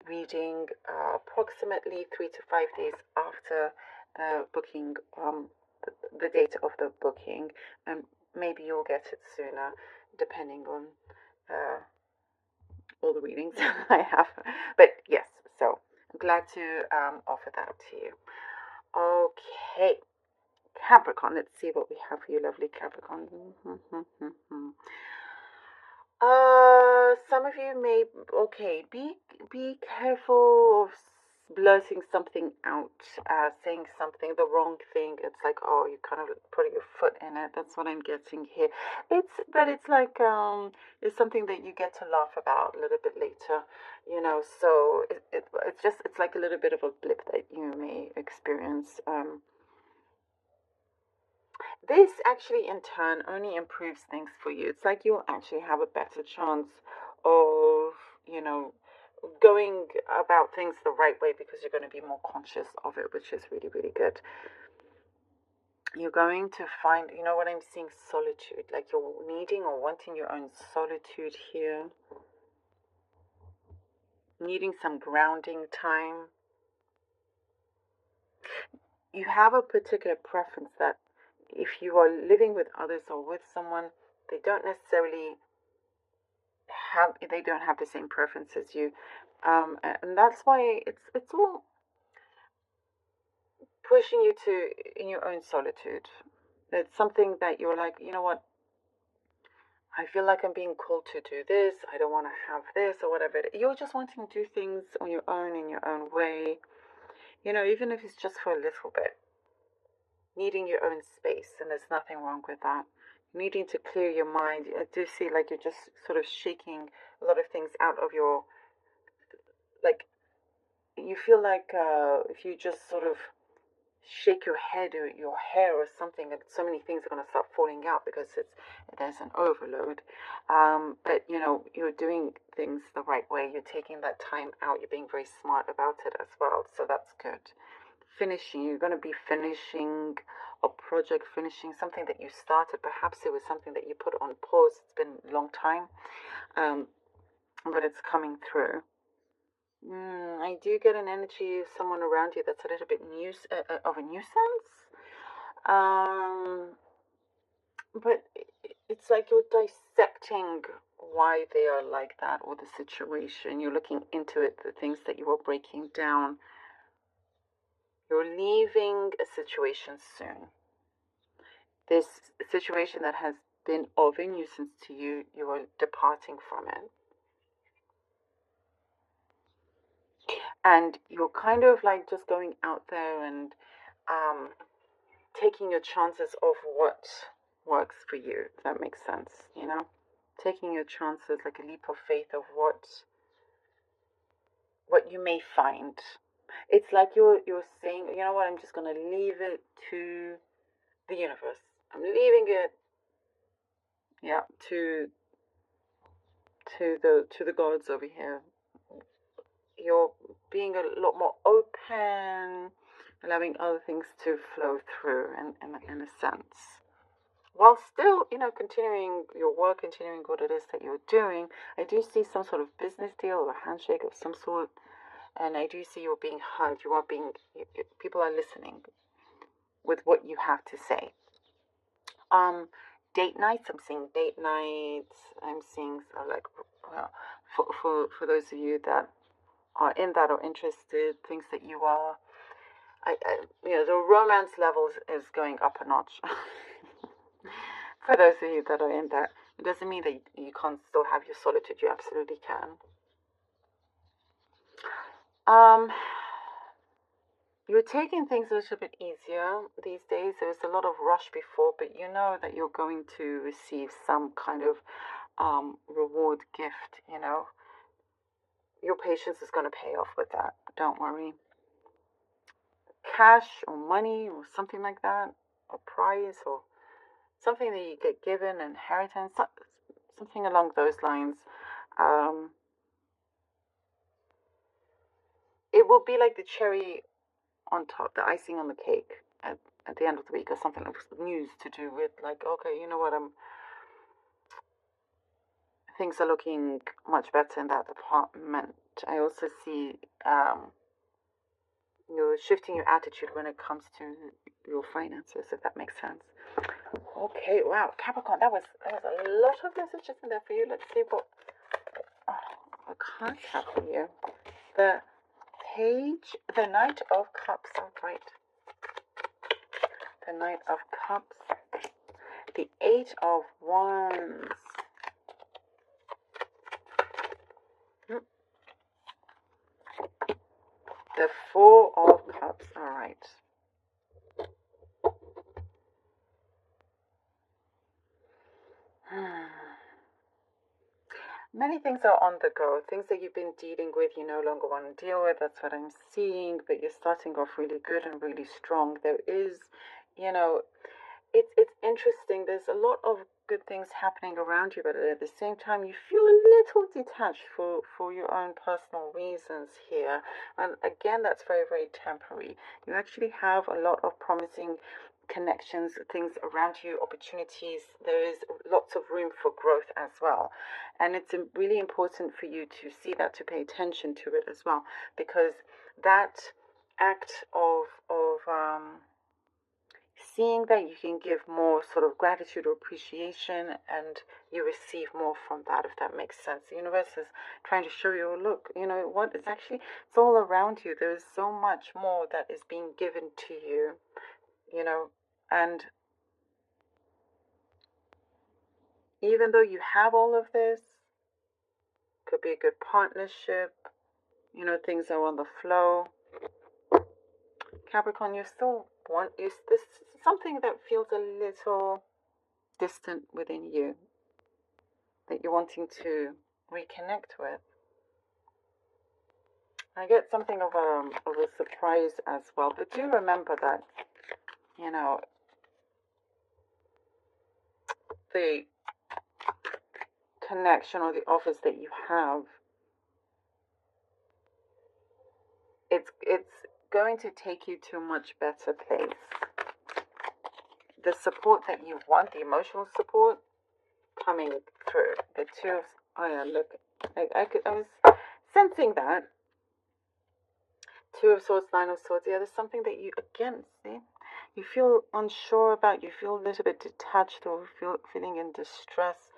reading approximately 3 to 5 days after the booking, the date of the booking, and maybe you'll get it sooner, depending on uh, all the readings I have. But yes, so I'm glad to offer that to you. Okay, Capricorn. Let's see what we have for you, lovely Capricorn. Some of you may, okay, be careful of blurting something out, saying something, the wrong thing. It's like, oh, you kind of putting your foot in it. That's what I'm getting here. But it's like, it's something that you get to laugh about a little bit later, you know. So it's like a little bit of a blip that you may experience. This actually, in turn, only improves things for you. It's like you'll actually have a better chance of, you know, going about things the right way because you're going to be more conscious of it, which is really, really good. You're going to find, you know what I'm seeing, solitude. Like you're needing or wanting your own solitude here, needing some grounding time. You have a particular preference that if you are living with others or with someone, they don't necessarily they don't have the same preference as you, and that's why it's all pushing you to in your own solitude. It's something that you're like, you know what, I feel like I'm being called to do this. I don't want to have this or whatever. You're just wanting to do things on your own in your own way. You know, even if it's just for a little bit, needing your own space, and there's nothing wrong with that. Needing to clear your mind. I do see like you're just sort of shaking a lot of things out of your, like, you feel like if you just sort of shake your head or your hair or something, that so many things are going to start falling out because there's an overload. But you know, you're doing things the right way. You're taking that time out. You're being very smart about it as well. So that's good. Finishing. You're going to be finishing a project, finishing something that you started. Perhaps it was something that you put on pause. It's been a long time, but it's coming through. I do get an energy of someone around you that's a little bit of a nuisance. Um, but it's like you're dissecting why they are like that or the situation. You're looking into it, the things that you are breaking down. You're leaving a situation soon. This situation that has been of a nuisance to you, you are departing from it. And you're kind of like just going out there and um, taking your chances of what works for you, if that makes sense, you know? Taking your chances, like a leap of faith of what you may find. It's like you're saying, you know what, I'm just gonna leave it to the universe. I'm leaving it, yeah, to the gods over here. You're being a lot more open, allowing other things to flow through in a sense. While still, you know, continuing your work, continuing what it is that you're doing, I do see some sort of business deal or a handshake of some sort, and I do see you're being heard. You are being, people are listening with what you have to say. Um, Date nights. I'm seeing date nights. I'm seeing like for those of you that are in that or interested, things that you are. You know, the romance levels is going up a notch. For those of you that are in that, it doesn't mean that you can't still have your solitude. You absolutely can. Um, you're taking things a little bit easier these days. There was a lot of rush before, but you know that you're going to receive some kind of reward gift. You know, your patience is going to pay off with that. Don't worry. Cash or money or something like that, or prize or something that you get given, inheritance, something along those lines. Um, it will be like the cherry on top, the icing on the cake at the end of the week, or something like news to do with like, okay, you know what, I'm things are looking much better in that department. I also see you're shifting your attitude when it comes to your finances, if that makes sense. Okay, wow, Capricorn, that was a lot of messages in there for you. Let's see what a card have for you. The Knight of Cups. All right. The Knight of Cups. The Eight of Wands. The Four of Cups. All right. Many things are on the go. Things that you've been dealing with, you no longer want to deal with. That's what I'm seeing. But you're starting off really good and really strong. There is, it's interesting. There's a lot of good things happening around you, but at the same time, you feel a little detached for your own personal reasons here. And again, that's very, very temporary. You actually have a lot of promising connections, things around you, opportunities. There is lots of room for growth as well. And it's really important for you to see that, to pay attention to it as well, because that act of seeing that you can give more sort of gratitude or appreciation, and you receive more from that, if that makes sense. The universe is trying to show you, look, you know what, it's all around you. There is so much more that is being given to you, and even though you have all of this, could be a good partnership, things are on the flow. Capricorn, you still want, this something that feels a little distant within you, that you're wanting to reconnect with. I get something of a surprise as well, but do remember that, the connection or the office that you have, it's going to take you to a much better place. The support that you want, the emotional support, coming through. The two of, oh yeah, look, I was sensing that. Two of Swords, Nine of Swords. Yeah, there's something that you, again, see, you feel unsure about, you feel a little bit detached, or feeling in distress.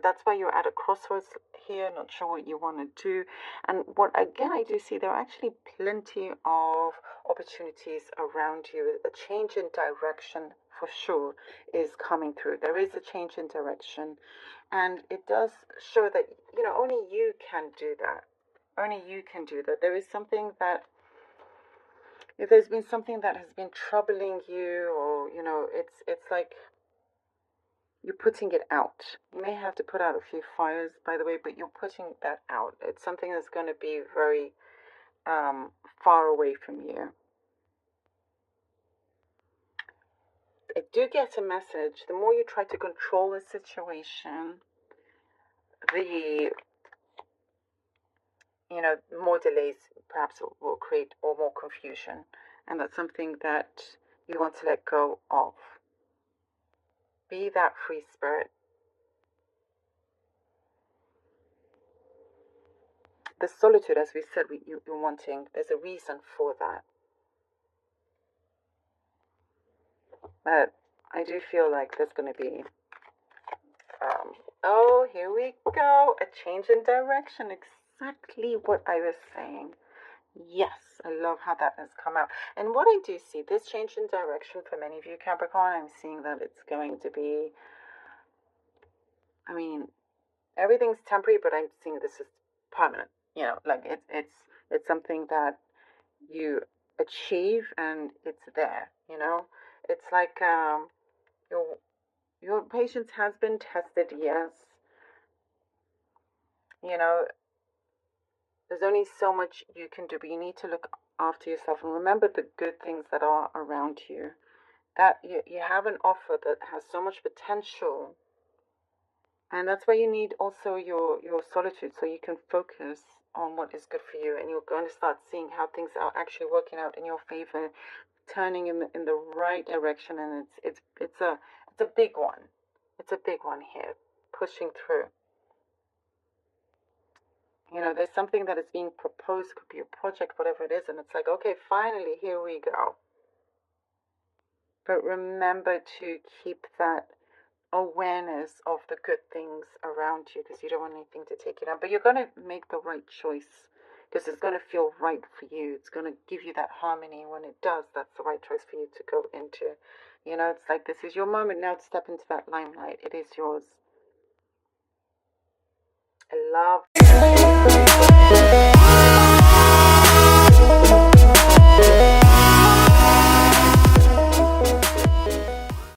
That's why you're at a crossroads here, not sure what you want to do. And what, again, I do see, there are actually plenty of opportunities around you. A change in direction, for sure, is coming through. There is a change in direction. And it does show that, only you can do that. Only you can do that. There is something that, if there's been something that has been troubling you, or, it's like you're putting it out. You may have to put out a few fires, by the way, but you're putting that out. It's something that's going to be very far away from you. I do get a message. The more you try to control the situation, the more delays perhaps will create, or more confusion. And that's something that you want to let go of. Be that free spirit. The solitude, as we said, you're wanting, there's a reason for that. But I do feel like there's going to be, oh, here we go, a change in direction. Exactly what I was saying. Yes, I love how that has come out. And what I do see, this change in direction for many of you, Capricorn, I'm seeing that it's going to be, everything's temporary, but I'm seeing this is permanent. Like it's something that you achieve, and it's there. It's like your patience has been tested. Yes. There's only so much you can do, but you need to look after yourself and remember the good things that are around you. That you have an offer that has so much potential. And that's why you need also your solitude, so you can focus on what is good for you, and you're going to start seeing how things are actually working out in your favor, turning in the right direction. And it's a big one. It's a big one here, pushing through. You know, there's something that is being proposed, could be a project, whatever it is, and it's like, okay, finally, here we go. But remember to keep that awareness of the good things around you, because you don't want anything to take you down. But you're going to make the right choice, because it's going to feel right for you. It's going to give you that harmony. When it does, that's the right choice for you to go into. You know, it's like, this is your moment now to step into that limelight. It is yours. I love